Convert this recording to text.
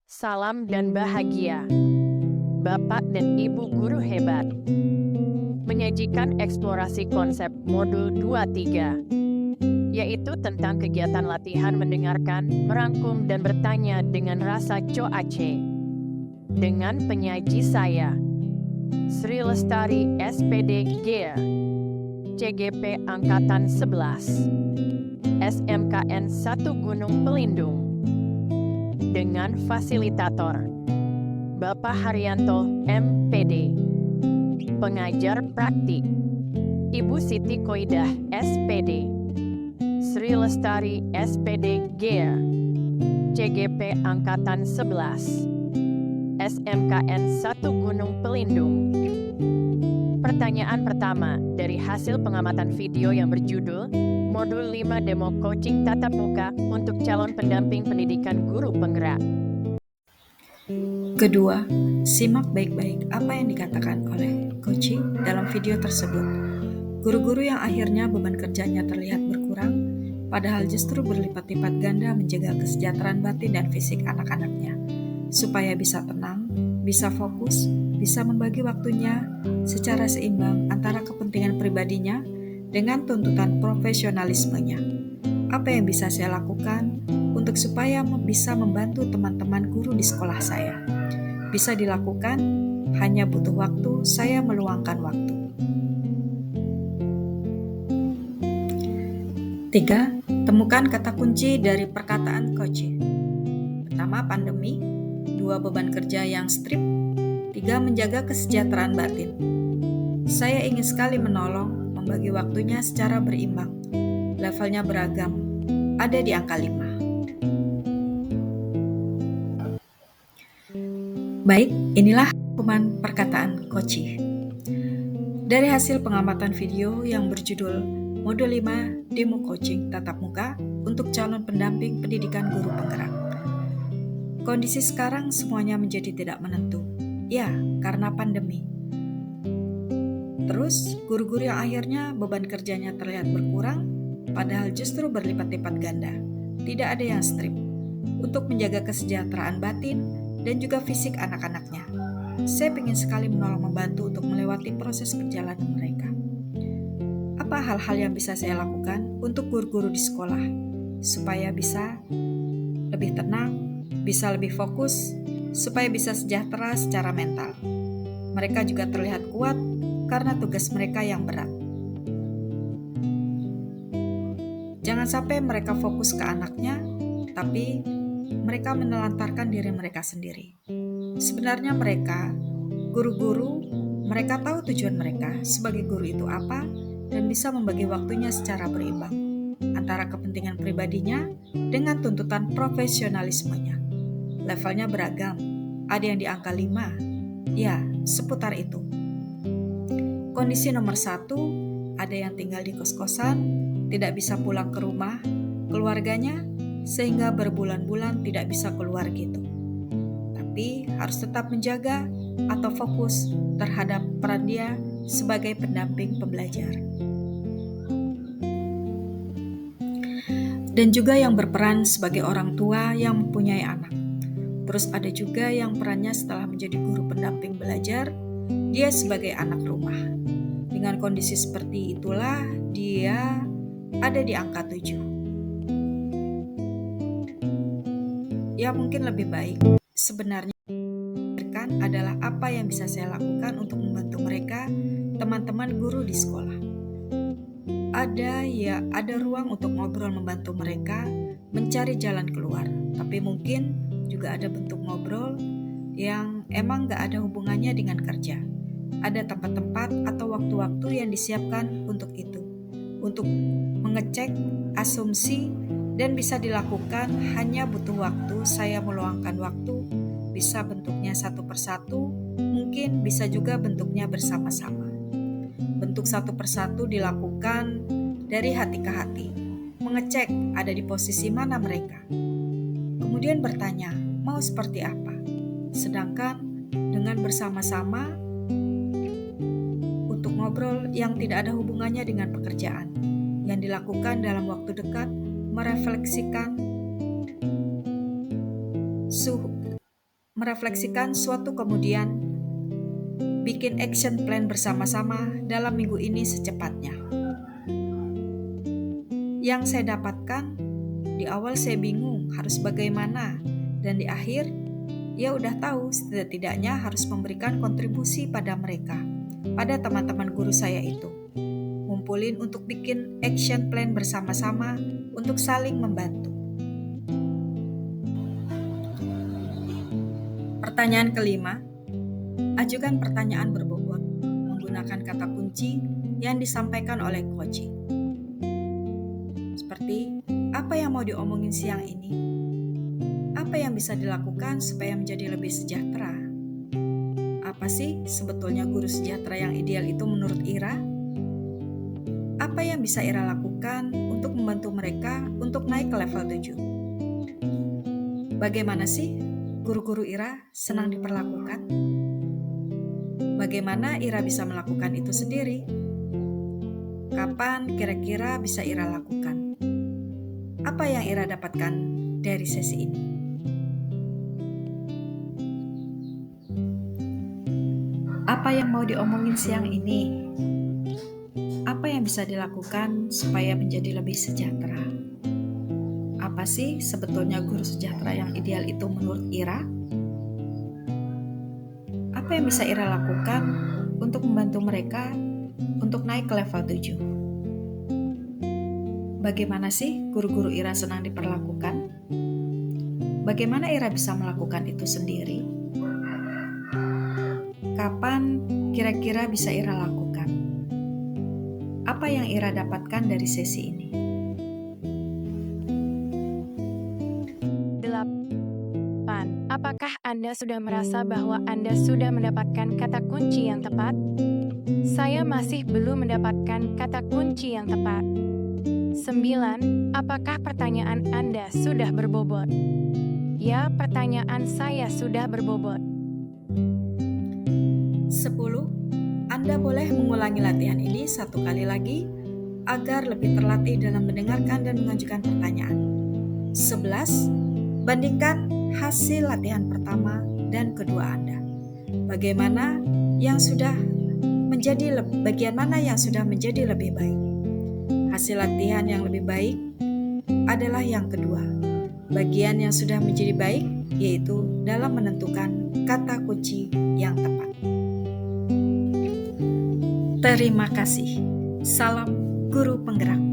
Salam dan bahagia, Bapak dan Ibu guru hebat. Menyajikan eksplorasi konsep modul 23, yaitu tentang kegiatan latihan mendengarkan, merangkum, dan bertanya dengan rasa coace. Dengan penyaji saya, Sri Lestari SPD Gear, CGP Angkatan 11, SMKN 1 Gunung Pelindung. Dengan fasilitator Bapak Haryanto MPD, pengajar praktik Ibu Siti Koidah SPD, Sri Lestari SPD Gear, CGP Angkatan 11, SMKN 1 Gunung Pelindung. Pertanyaan pertama dari hasil pengamatan video yang berjudul Modul 5 Demo Coaching Tatap Muka untuk calon pendamping pendidikan guru penggerak. Kedua, simak baik-baik apa yang dikatakan oleh coaching dalam video tersebut. Guru-guru yang akhirnya beban kerjanya terlihat berkurang, padahal justru berlipat-lipat ganda menjaga kesejahteraan batin dan fisik anak-anaknya, supaya bisa tenang, bisa fokus, bisa membagi waktunya secara seimbang antara kepentingan pribadinya dengan tuntutan profesionalismenya. Apa yang bisa saya lakukan untuk supaya bisa membantu teman-teman guru di sekolah saya? Bisa dilakukan, hanya butuh waktu, saya meluangkan waktu. 3. Temukan kata kunci dari perkataan coaching. Pertama, pandemi. 2. Beban kerja yang strict. 3. Menjaga kesejahteraan batin. Saya ingin sekali menolong, membagi waktunya secara berimbang. Levelnya beragam, ada di angka 5. Baik, inilah rangkuman perkataan coaching. Dari hasil pengamatan video yang berjudul Modul 5 Demo Coaching Tatap Muka untuk calon pendamping pendidikan guru penggerak. Kondisi sekarang semuanya menjadi tidak menentu. Ya, karena pandemi. Terus, guru-guru yang akhirnya beban kerjanya terlihat berkurang, padahal justru berlipat-lipat ganda. Tidak ada yang strip untuk menjaga kesejahteraan batin dan juga fisik anak-anaknya. Saya ingin sekali menolong membantu untuk melewati proses perjalanan mereka. Apa hal-hal yang bisa saya lakukan untuk guru-guru di sekolah supaya bisa lebih tenang, bisa lebih fokus, supaya bisa sejahtera secara mental? Mereka juga terlihat kuat karena tugas mereka yang berat. Jangan sampai mereka fokus ke anaknya, tapi mereka menelantarkan diri mereka sendiri. Sebenarnya mereka, guru-guru, mereka tahu tujuan mereka sebagai guru itu apa dan bisa membagi waktunya secara berimbang antara kepentingan pribadinya dengan tuntutan profesionalismenya. Levelnya beragam, ada yang di angka 5, ya seputar itu. Kondisi nomor 1, ada yang tinggal di kos-kosan, tidak bisa pulang ke rumah, keluarganya, sehingga berbulan-bulan tidak bisa keluar gitu. Tapi harus tetap menjaga atau fokus terhadap peran dia sebagai pendamping pembelajar. Dan juga yang berperan sebagai orang tua yang mempunyai anak. Terus ada juga yang perannya setelah menjadi guru pendamping belajar, dia sebagai anak rumah. Dengan kondisi seperti itulah dia ada di angka 7. Ya mungkin lebih baik sebenarnya adalah apa yang bisa saya lakukan untuk membantu mereka, teman-teman guru di sekolah. Ada ruang untuk ngobrol membantu mereka mencari jalan keluar, tapi mungkin juga ada bentuk ngobrol yang emang gak ada hubungannya dengan kerja. Ada tempat-tempat atau waktu-waktu yang disiapkan untuk itu, untuk mengecek asumsi, dan bisa dilakukan hanya butuh waktu. Saya meluangkan waktu, bisa bentuknya satu persatu, mungkin bisa juga bentuknya bersama-sama. Bentuk satu persatu dilakukan dari hati ke hati, mengecek ada di posisi mana mereka. Kemudian bertanya, mau seperti apa? Sedangkan dengan bersama-sama untuk ngobrol yang tidak ada hubungannya dengan pekerjaan, yang dilakukan dalam waktu dekat, merefleksikan merefleksikan suatu kemudian bikin action plan bersama-sama dalam minggu ini secepatnya. Yang saya dapatkan, di awal saya bingung harus bagaimana, dan di akhir, ya udah tahu setidaknya harus memberikan kontribusi pada mereka, pada teman-teman guru saya itu. Ngumpulin untuk bikin action plan bersama-sama untuk saling membantu. Pertanyaan kelima, ajukan pertanyaan berbobot menggunakan kata kunci yang disampaikan oleh coaching. Seperti, apa yang mau diomongin siang ini? Apa yang bisa dilakukan supaya menjadi lebih sejahtera? Apa sih sebetulnya guru sejahtera yang ideal itu menurut Ira? Apa yang bisa Ira lakukan untuk membantu mereka untuk naik ke level 7? Bagaimana sih guru-guru Ira senang diperlakukan? Bagaimana Ira bisa melakukan itu sendiri? Kapan kira-kira bisa Ira lakukan? Apa yang Ira dapatkan dari sesi ini? Apa yang mau diomongin siang ini? Apa yang bisa dilakukan supaya menjadi lebih sejahtera? Apa sih sebetulnya guru sejahtera yang ideal itu menurut Ira? Apa yang bisa Ira lakukan untuk membantu mereka untuk naik ke level 7? Bagaimana sih guru-guru Ira senang diperlakukan? Bagaimana Ira bisa melakukan itu sendiri? Kapan kira-kira bisa Ira lakukan? Apa yang Ira dapatkan dari sesi ini? 8. Apakah Anda sudah merasa bahwa Anda sudah mendapatkan kata kunci yang tepat? Saya masih belum mendapatkan kata kunci yang tepat. 9. Apakah pertanyaan Anda sudah berbobot? Ya, pertanyaan saya sudah berbobot. 10. Anda boleh mengulangi latihan ini satu kali lagi agar lebih terlatih dalam mendengarkan dan mengajukan pertanyaan. 11. Bandingkan hasil latihan pertama dan kedua Anda. Bagian mana yang sudah menjadi lebih baik? Hasil latihan yang lebih baik adalah yang kedua. Bagian yang sudah menjadi baik yaitu dalam menentukan kata kunci yang tepat. Terima kasih. Salam Guru Penggerak.